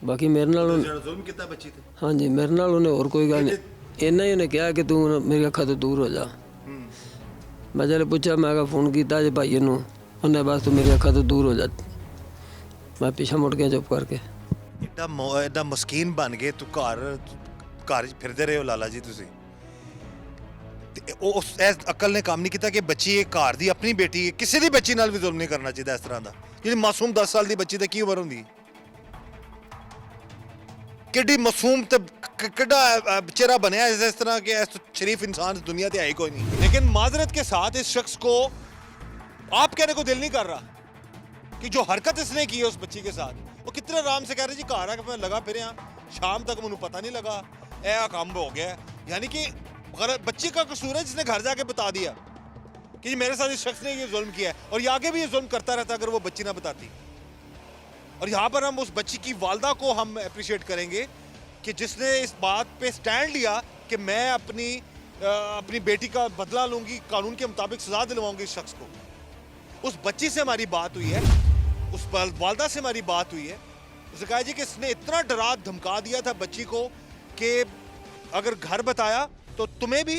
ਬਾਕੀ ਮੇਰੇ ਨਾਲ ਜ਼ੁਲਮ ਕੀਤਾ ਬੱਚੀ ਤੇ? ਹਾਂਜੀ, ਮੇਰੇ ਨਾਲ ਉਹਨੇ ਹੋਰ ਕੋਈ ਗੱਲ ਨਹੀਂ। ਇੰਨਾ ਹੀ ਉਹਨੇ ਕਿਹਾ ਕਿ ਤੂੰ ਮੇਰੀ ਅੱਖਾਂ ਤੋਂ ਦੂਰ ਹੋ ਜਾ। ਮੈਂ ਜਦੋਂ ਪੁੱਛਿਆ, ਮੈਂ ਕਿਹਾ ਫੋਨ ਕੀਤਾ ਜੇ ਭਾਈ ਨੂੰ, ਉਹਨੇ ਬਸ ਤੂੰ ਮੇਰੀ ਅੱਖਾਂ ਤੋਂ ਦੂਰ ਹੋ ਜਾ। ਮੈਂ ਪਿੱਛਾ ਮੁੜ ਗਿਆ ਚੁੱਪ ਕਰਕੇ। ਐਡਾ ਮਸਕੀਨ ਬਣ ਗਏ ਤੂੰ। ਘਰ 'ਚ ਫਿਰਦੇ ਰਹੇ ਹੋ ਲਾਲਾ ਜੀ ਤੁਸੀਂ। ਤੇ ਉਹ ਇਸ ਅਕਲ ਨੇ ਕੰਮ ਨਹੀਂ ਕੀਤਾ ਕਿ ਬੱਚੀ ਇਹ ਘਰ ਦੀ ਆਪਣੀ ਬੇਟੀ ਹੈ, ਕਿਸੇ ਦੀ ਬੱਚੀ ਨਾਲ ਵੀ ਜ਼ੁਲਮ ਨਹੀਂ ਕਰਨਾ ਚਾਹੀਦਾ ਇਸ ਤਰ੍ਹਾਂ ਦਾ। ਜਿਹੜੀ ਮਾਸੂਮ 10 ਸਾਲ ਦੀ ਬੱਚੀ ਤੇ ਕੀ ਉਮਰ ਹੁੰਦੀ? ਕਿੱਡੀ ਮਾਸੂਮ ਤੇ किड्डा चेहरा बनया इस तरह के शरीफ इंसान दुनिया से है ही कोई नहीं। लेकिन माजरत के साथ इस शख्स को आप कहने को दिल नहीं कर रहा कि जो हरकत इसने की है उस बच्ची के साथ, वो कितने आराम से कह रहे जी घर आके मैं लगा फिर शाम तक मैंने पता नहीं लगा ऐ काम हो गया। यानी कि बच्ची का कसूर है जिसने घर जाके बता दिया कि जी मेरे साथ इस शख्स ने ये जुल्म किया है, और ये आगे भी ये जुल्म करता रहता अगर वो बच्ची ना बताती। और यहाँ पर हम उस बच्ची की वालदा को हम अप्रिशिएट करेंगे कि जिसने इस बात पे स्टैंड लिया कि मैं अपनी बेटी का बदला लूंगी, कानून के मुताबिक सजा दिलवाऊंगी इस शख्स को। उस बच्ची से हमारी बात हुई है, उस वालदा से हमारी बात हुई है। उसने कहा जी कि इसने इतना डरा धमका दिया था बच्ची को कि अगर घर बताया तो तुम्हें भी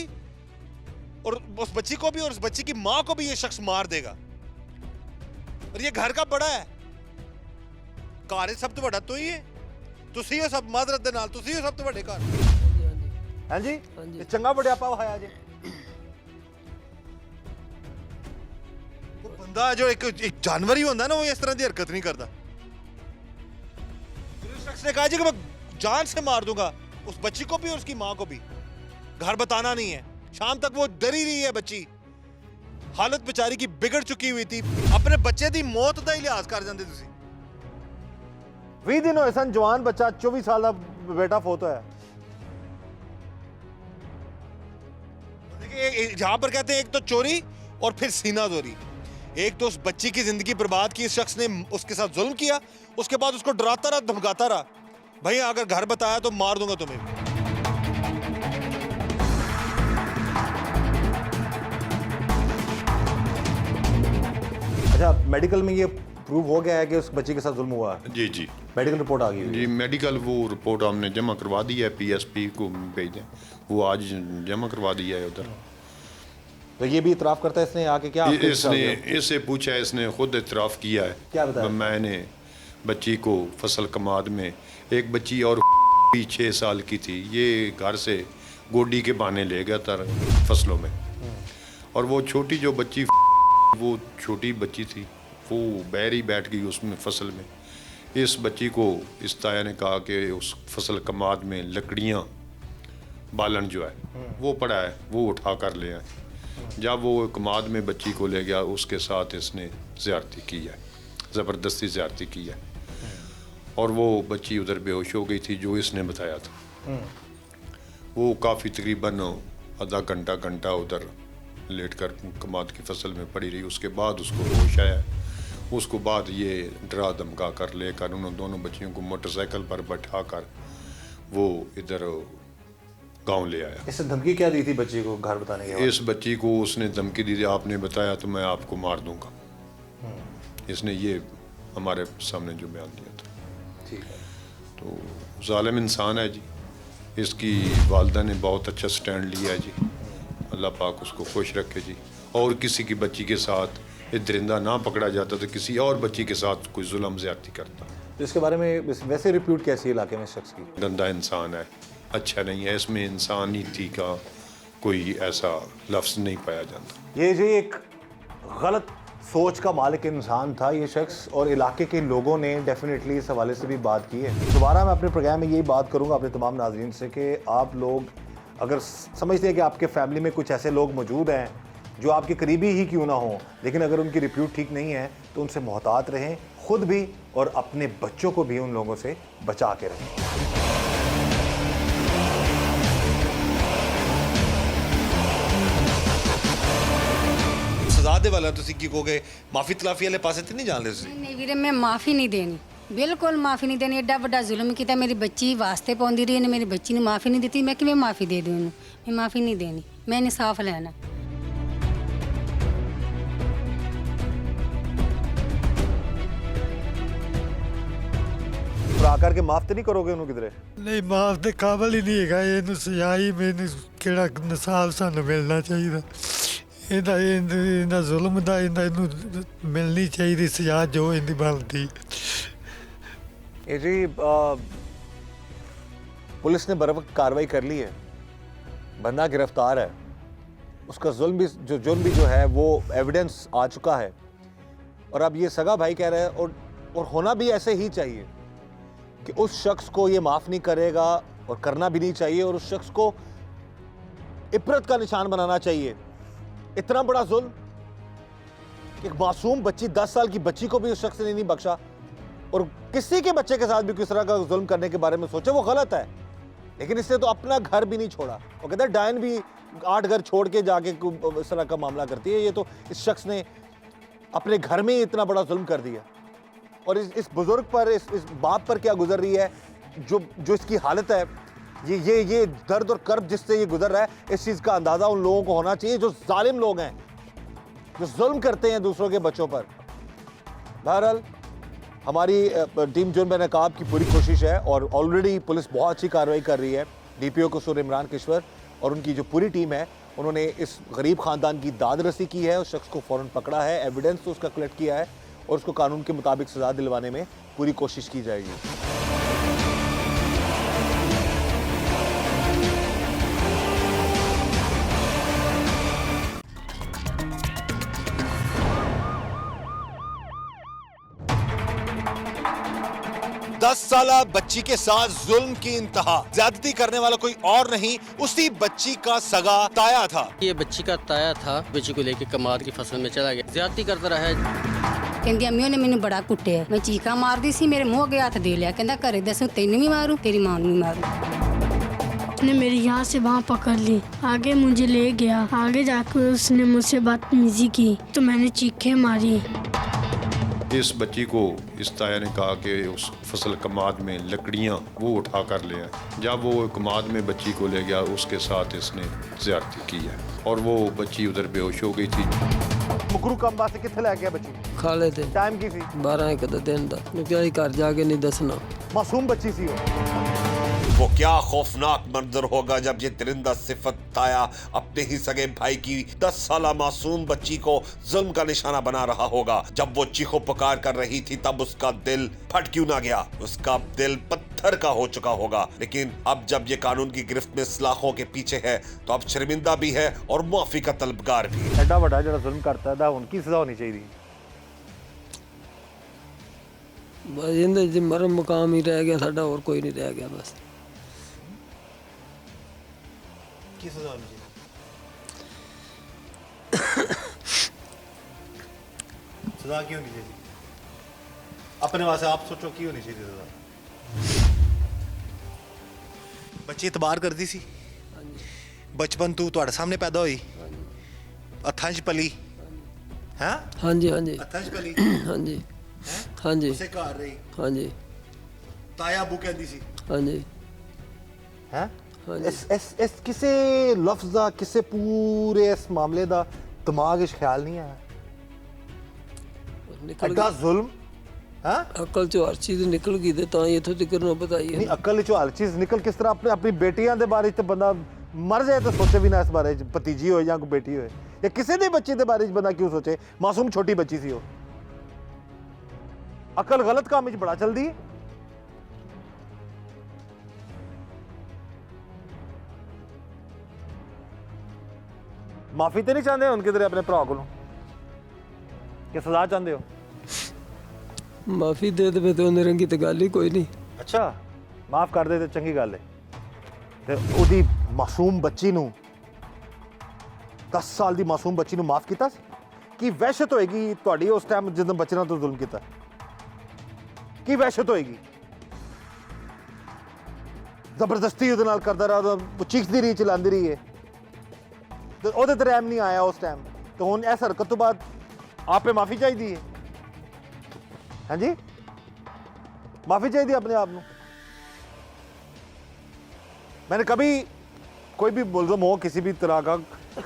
और उस बच्ची को भी और उस बच्ची की माँ को भी ये शख्स मार देगा। और ये घर का बड़ा है, घर सब तो बड़ा तो ही है। ਤੁਸੀਂ ਹੋ ਸਭ ਮਾਜ਼ਰਤ ਦੇ ਨਾਲ, ਤੁਸੀਂ ਹੋ ਸਭ ਤੋਂ ਵੱਡੇ ਘਰ। ਹਾਂਜੀ ਇਹ ਚੰਗਾ ਵਡਿਆਪਾ ਹੋਇਆ ਜੇ। ਉਹ ਬੰਦਾ ਜੋ ਇੱਕ ਜਾਨਵਰ ਹੀ ਹੁੰਦਾ ਨਾ, ਉਹ ਇਸ ਤਰ੍ਹਾਂ ਦੀ ਹਰਕਤ ਨਹੀਂ ਕਰਦਾ। उस शख्स ने कहा जी कि मैं जान से मार दूंगा उस बच्ची को भी और उसकी माँ को भी। घर बताना नहीं है। शाम तक वो डरी रही है बच्ची। हालत बेचारी की बिगड़ चुकी हुई थी। अपने बच्चे की मौत का ही लिहाज कर जाते ਤੁਸੀਂ। 20 दिन होए सन, जवान बच्चा 24 साल का बेटा फोत होया। जहां पर कहते हैं एक तो चोरी और फिर सीना जोरी। एक तो उस बच्ची की जिंदगी बर्बाद की इस शख्स ने, उसके साथ जुल्म किया, उसके बाद उसको डराता रहा, धमकाता रहा, भाई अगर घर बताया तो मार दूंगा तुम्हें। अच्छा, मेडिकल में ये प्रूव हो गया है कि उस बच्ची के साथ जुल्म हुआ है? जी जी, मेडिकल रिपोर्ट आ गई जी। मेडिकल वो रिपोर्ट हमने जमा करवा दी है, PSP को भेज दें, वो आज जमा करवा दिया है उधर। तो ये भी इतराफ़ करता है इसने आके? क्या इसने इससे पूछा है, इसने खुद इतराफ़ किया है। क्या बताया? मैंने बच्ची को फसल कमाद में, एक बच्ची और 6 साल की थी, ये घर से गोडी के बहाने ले गया था फसलों में, और वो छोटी जो बच्ची, वो छोटी बच्ची थी, वो बैर ही बैठ गई उसमें फसल में। इस बच्ची को इस ताया ने कहा कि उस फसल कमाद में लकड़ियाँ बालन जो है वो पड़ा है, वो उठा कर ले आए। जब वो कमाद में बच्ची को ले गया, उसके साथ इसने ज़्यादती की है, ज़बरदस्ती ज़्यादती की है, और वो बच्ची उधर बेहोश हो गई थी जो इसने बताया था। वो काफ़ी तकरीबन आधा घंटा उधर लेट कर कमाद की फसल में पड़ी रही। उसके बाद उसको होश आया। उसको बाद ये डरा धमका कर लेकर उन दोनों बच्चियों को मोटरसाइकिल पर बैठा कर वो इधर गांव ले आया। इससे धमकी क्या दी थी बच्ची को घर बताने के बाद? इस बच्ची को उसने धमकी दी थी, आपने बताया तो मैं आपको मार दूंगा। इसने ये हमारे सामने जो बयान दिया था। ठीक है। तो जालिम इंसान है जी। इसकी वालदा ने बहुत अच्छा स्टैंड लिया है जी। अल्लाह पाक उसको खुश रखे जी। और किसी की बच्ची के साथ ये दरिंदा ना पकड़ा जाता तो किसी और बच्ची के साथ कोई जुल्म ज़्यादती करता। इसके बारे में वैसे रिप्यूट कैसी है इलाके में शख्स की? गंदा इंसान है, अच्छा नहीं है, इसमें इंसानियत का कोई ऐसा लफ्ज़ नहीं पाया जाता। ये जी एक गलत सोच का मालिक इंसान था ये शख्स, और इलाके के लोगों ने डेफिनेटली इस हवाले से भी बात की है। दोबारा मैं अपने प्रोग्राम में यही बात करूंगा अपने तमाम नाज़रीन से कि आप लोग अगर समझते हैं कि आपके फैमिली में कुछ ऐसे लोग मौजूद हैं जो आपके करीबी ही क्यों ना हो, लेकिन अगर उनकी रिप्यूट ठीक नहीं है तो उनसे मोहतात रहें, खुद भी और अपने बच्चों को भी उन लोगों से बचा के रहें। सजा दे वाला तुसी की कहोगे माफी तलाफी वाले पासे ते नहीं जान ले तुसी? नहीं वीरे, मैं माफ़ी नहीं देनी, बिल्कुल माफ़ी नहीं देनी। एडा बड़ा जुल्म किया मेरी बच्ची वास्ते पाउंदी रही ने, मेरी बच्ची ने माफ़ी नहीं दी, मैं किवें माफ़ी दे दूँ उन्हें? मैं माफ़ी नहीं देनी, मैं इंसाफ लेना। आकर के माफ तो नहीं करोगे उन्होंने किधरे? नहीं, माफ ਦੇ ਕਾਬਲ ਹੀ ਨਹੀਂ ਹੈਗਾ ਇਹਨੂੰ। ਸਜ਼ਾ ਹੀ ਮੈਨੂੰ ਕਿਹੜਾ ਇਨਸਾਫ ਸਾਨੂੰ ਮਿਲਣਾ ਚਾਹੀਦਾ। ਇਹਦਾ ਜ਼ੁਲਮ ਦਾ ਇਹਨੂੰ ਮਿਲਣੀ ਚਾਹੀਦੀ ਸਜ਼ਾ ਜੋ ਇਹਦੀ ਬਣਦੀ। ये जी पुलिस ने बरवक्त कार्रवाई कर ली है, बंदा गिरफ्तार है, उसका जुल्म भी जो है वो एविडेंस आ चुका है, और अब ये सगा भाई कह रहे हैं और होना भी ऐसे ही चाहिए कि उस शख्स को ये माफ़ नहीं करेगा और करना भी नहीं चाहिए, और उस शख्स को इबरत का निशान बनाना चाहिए। इतना बड़ा जुल्म, एक मासूम बच्ची 10 साल की बच्ची को भी उस शख्स ने नहीं बख्शा, और किसी के बच्चे के साथ भी किस तरह का जुल्म करने के बारे में सोचे वो गलत है। लेकिन इसने तो अपना घर भी नहीं छोड़ा, वो कहता है डायन भी 8 घर छोड़ के जाके इस तरह का मामला करती है। ये तो इस शख्स ने अपने घर में ही इतना बड़ा जुल्म कर दिया, और इस बुजुर्ग पर, इस बाप पर क्या गुजर रही है, जो इसकी हालत है, ये दर्द और कर्ब जिससे ये गुजर रहा है, इस चीज़ का अंदाज़ा उन लोगों को होना चाहिए जो जालिम लोग हैं, जो जुल्म करते हैं दूसरों के बच्चों पर। बहरहाल हमारी टीम जुर्म बेनकाब की पूरी कोशिश है, और ऑलरेडी पुलिस बहुत अच्छी कार्रवाई कर रही है। DPO कसूर इमरान किश्वर और उनकी जो पूरी टीम है, उन्होंने इस गरीब ख़ानदान की दाद रसी की है, उस शख्स को फ़ौरन पकड़ा है, एविडेंस तो उसका कलेक्ट किया है, और उसको कानून के मुताबिक सज़ा दिलवाने में पूरी कोशिश की जाएगी। 10 साला बच्ची के साथ जुल्म की इंतहा, ज्यादती करने वाला कोई और नहीं, उसी बच्ची का सगा ताया था। ये बच्ची का ताया था, बच्ची को लेके कमाद की फसल में चला गया, ज्यादती करता रहा है। कहती अम्मी ने मैंने बड़ा कुटिया, मैं चीखा मारदी सी, मेरे मुंह अगे हाथ दे लिया, कहता घरे दसो तेन भी मारू तेरी मां भी मारू। उसने मेरी यहाँ से वहाँ पकड़ ली, आगे मुझे ले गया, आगे जाकर उसने मुझसे बदतमीजी की तो मैंने चीखें मारी। इस बच्ची को इस ताया ने कहा कि उस फसल कमाद में लकड़ियाँ वो उठा कर ले आए। जब वो कमाद में बच्ची को ले गया, उसके साथ इसने ज़्यादती की है, और वो बच्ची उधर बेहोश हो गई थी। मुकरू कम वास्ते किथे ले गया बच्ची? खा लेते टाइम की सी 12 दिन दा, मैं क्या ही घर जाके नहीं दसना। मासूम बच्ची सी वो क्या खौफनाक मंजर होगा जब ये दरिंदा सिफत ताया अपने ही सगे भाई की 10 साला मासूम बच्ची को जुल्म का निशाना बना रहा होगा। जब वो चीखो पुकार कर रही थी तब उसका दिल फट क्यों ना गया, उसका दिल पत्थर का हो चुका होगा। लेकिन अब जब ये कानून की गिरफ्त में सलाखों के पीछे है तो अब शर्मिंदा भी है और माफी का तलबगार भी। एडा बड़ा जो जुल्म करता है उनकी सजा होनी चाहिए। बस इन्हें जी मरम मुकाम ही रह गया साडा, और कोई नहीं रह गया। बस की सजा होनी चाहिए? सजा क्यों होनी चाहिए? अपने वास्ते आप सोचो क्यों होनी चाहिए सजा? बच्ची इतबार करती सी, बचपन तू ਤੁਹਾਡੇ ਸਾਹਮਣੇ ਪੈਦਾ ਹੋਈ, ਹੱਥਾਂ 'ਚ ਪਲੀ ਹੈ? ਹਾਂਜੀ ਹਾਂਜੀ ਹੱਥਾਂ 'ਚ ਪਲੀ ਹਾਂਜੀ ਹਾਂਜੀ ਉਸੇ ਘਰ ਰਹੀ, ਹਾਂਜੀ ਤਾਇਆ ਬੂ ਕਹਿੰਦੀ ਸੀ ਹਾਂਜੀ ਹੈ? इस किसे लफ्ज़ दा किसे पूरे इस मामले दा दिमाग इच ख्याल नहीं आया एडा जुल्म हाँ अकल चो हर चीज़ निकल गई तो तां इत्थों तक ना बताइए नहीं अकल चो हर चीज़ निकल किस तरह अपनी बेटियां दे बारे च बंदा मर जाए तो सोचे भी ना इस बारे च भतीजी हो या कोई बेटी हो या किसी दे बच्चे दे बारे च बंदा क्यों सोचे मासूम छोटी बच्ची सी हो अकल गलत काम में बड़ा चलती है माफी तो नहीं चाहते उनके तरह अपने भरा को कि सजा चाहते हो माफी दे दे तो उन्हें रंगी तो गल ही कोई नहीं अच्छा माफ कर दे तो चंगी गल है ते ओदी मासूम बच्ची नू 10 साल दी मासूम बच्ची नू माफ किया की वहशत होएगी तुहाडी उस टाइम जिस बच्चे नाल तो जुल्म किया की वहशत होएगी जबरदस्ती उहदे नाल करदा रहा वो चीखदी रही चिल्लांदी रही है तो ओहदे ते रहम नहीं आया उस टाइम तो हुण इस हरकत तो बाद आपे माफी चाहिए है हाँ जी माफी चाहिए अपने आप को मैंने कभी कोई भी मुल्ज़म हो किसी भी तरह का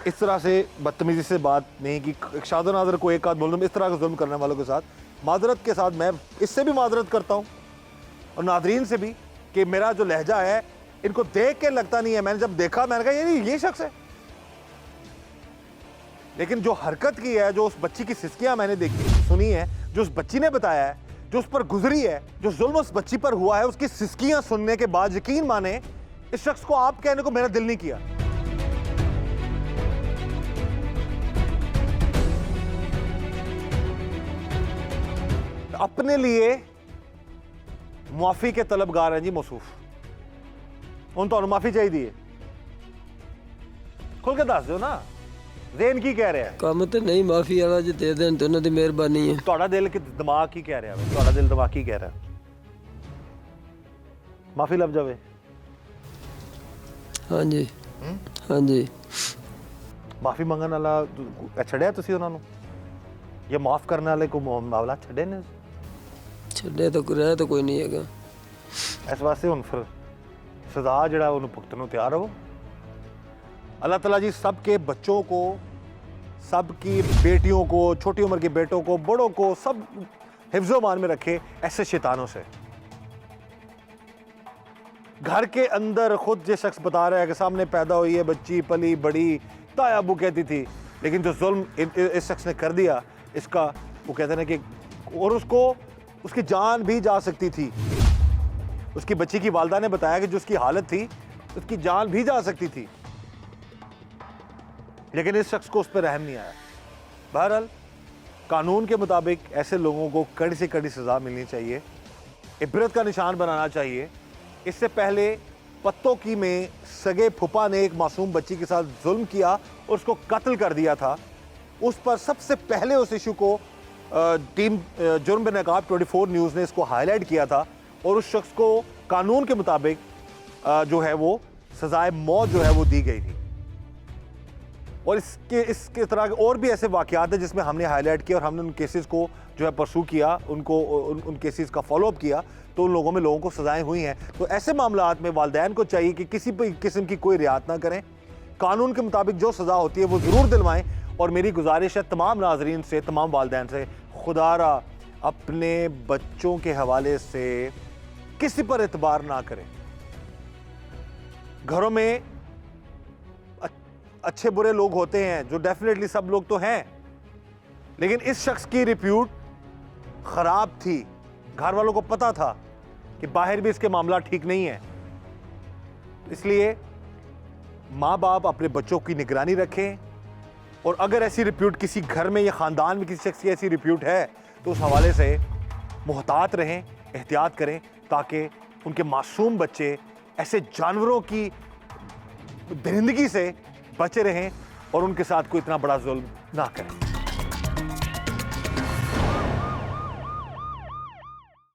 इस तरह से बदतमीजी से बात नहीं की एक शादो नादर को एक आध मुल्ज़म इस तरह का जुल्म करने वालों के साथ माजरत के साथ मैं इससे भी माजरत करता हूँ और नादरीन से भी कि मेरा जो लहजा है इनको देख के लगता नहीं है मैंने जब देखा मैंने कहा ये शख्स है लेकिन जो हरकत की है जो उस बच्ची की सिसकियां मैंने देखी सुनी है जो उस बच्ची ने बताया है जो उस पर गुजरी है जो जुल्म उस बच्ची पर हुआ है उसकी सिसकियां सुनने के बाद यकीन माने इस शख्स को आप कहने को मेरा दिल नहीं किया अपने लिए माफी के तलबगार हैं जी मौसूफ उन तो माफी चाहिए खुल के दस दो ना ज़हन की कह रहा है काम तो नहीं माफी वाला जो दे देन तो उन्होंने मेहरबानी है ਤੁਹਾਡਾ ਦਿਲ ਕਿ ਦਿਮਾਗ ਕੀ ਕਹਿ ਰਿਹਾ ਹੈ ਤੁਹਾਡਾ ਦਿਲ ਦਿਮਾਗ ਕੀ ਕਹਿ ਰਿਹਾ ਮਾਫੀ ਲੱਭ ਜਾਵੇ ਹਾਂਜੀ ਹਾਂਜੀ ਮਾਫੀ ਮੰਗਣ ਵਾਲਾ ਛੱਡਿਆ ਤੁਸੀਂ ਉਹਨਾਂ ਨੂੰ ਜਾਂ ਮਾਫ ਕਰਨ ਵਾਲੇ ਕੋ ਮਾਮਲਾ ਛੱਡੇ ਨੇ ਛੱਡੇ ਤਾਂ ਰਹਿ ਤਾਂ ਕੋਈ ਨਹੀਂ ਹੈਗਾ ਇਸ ਵਾਸਤੇ ਹੁਣ ਫਿਰ ਸਜ਼ਾ ਜਿਹੜਾ ਉਹਨੂੰ ਭੁਗਤਣ ਨੂੰ ਤਿਆਰ ਹੋ अल्लाह ताला जी सबके बच्चों को सबकी बेटियों को छोटी उम्र के बेटों को बड़ों को सब हिफ्ज़ो मान में रखे ऐसे शैतानों से घर के अंदर खुद ये शख्स बता रहा है कि सामने पैदा हुई है बच्ची पली बड़ी ताया अबू कहती थी लेकिन जो जुल्म इस शख्स ने कर दिया इसका वो कहते हैं कि और उसको उसकी जान भी जा सकती थी उसकी बच्ची की वालदा ने बताया कि जो उसकी हालत थी उसकी जान भी जा सकती थी लेकिन इस शख्स को उस पर रहम नहीं आया बहरहाल कानून के मुताबिक ऐसे लोगों को कड़ी से कड़ी सज़ा मिलनी चाहिए इबरत का निशान बनाना चाहिए इससे पहले पत्तों की में सगे फुपा ने एक मासूम बच्ची के साथ जुल्म किया और उसको कत्ल कर दिया था उस पर सबसे पहले उस इशू को टीम जुर्म बिन नकाब 24 न्यूज़ ने इसको हाईलाइट किया था और उस शख्स को कानून के मुताबिक जो है वो सज़ाए मौत जो है वो दी गई थी और इसके तरह के और भी ऐसे वाक़यात हैं जिसमें हमने हाईलाइट किया और हमने उन केसेस को जो है परसू किया उनको उन केसेस का फॉलोअप किया तो उन लोगों में लोगों को सज़ाएं हुई हैं तो ऐसे मामलात में वालिदैन को चाहिए कि किसी भी किस्म की कोई रियायत ना करें कानून के मुताबिक जो सज़ा होती है वो ज़रूर दिलवाएं और मेरी गुजारिश है तमाम नाजरीन से तमाम वालिदैन से खुदारा अपने बच्चों के हवाले से किसी पर एतबार ना करें घरों में अच्छे बुरे लोग होते हैं जो डेफिनेटली सब लोग तो हैं लेकिन इस शख्स की रिप्यूट ख़राब थी घर वालों को पता था कि बाहर भी इसके मामला ठीक नहीं है इसलिए माँ बाप अपने बच्चों की निगरानी रखें और अगर ऐसी रिप्यूट किसी घर में या ख़ानदान में किसी शख्स की ऐसी रिप्यूट है तो उस हवाले से मुहतात रहें एहतियात करें ताकि उनके मासूम बच्चे ऐसे जानवरों की दरिंदगी से बचे रहें और उनके साथ कोई इतना बड़ा जुल्म ना करें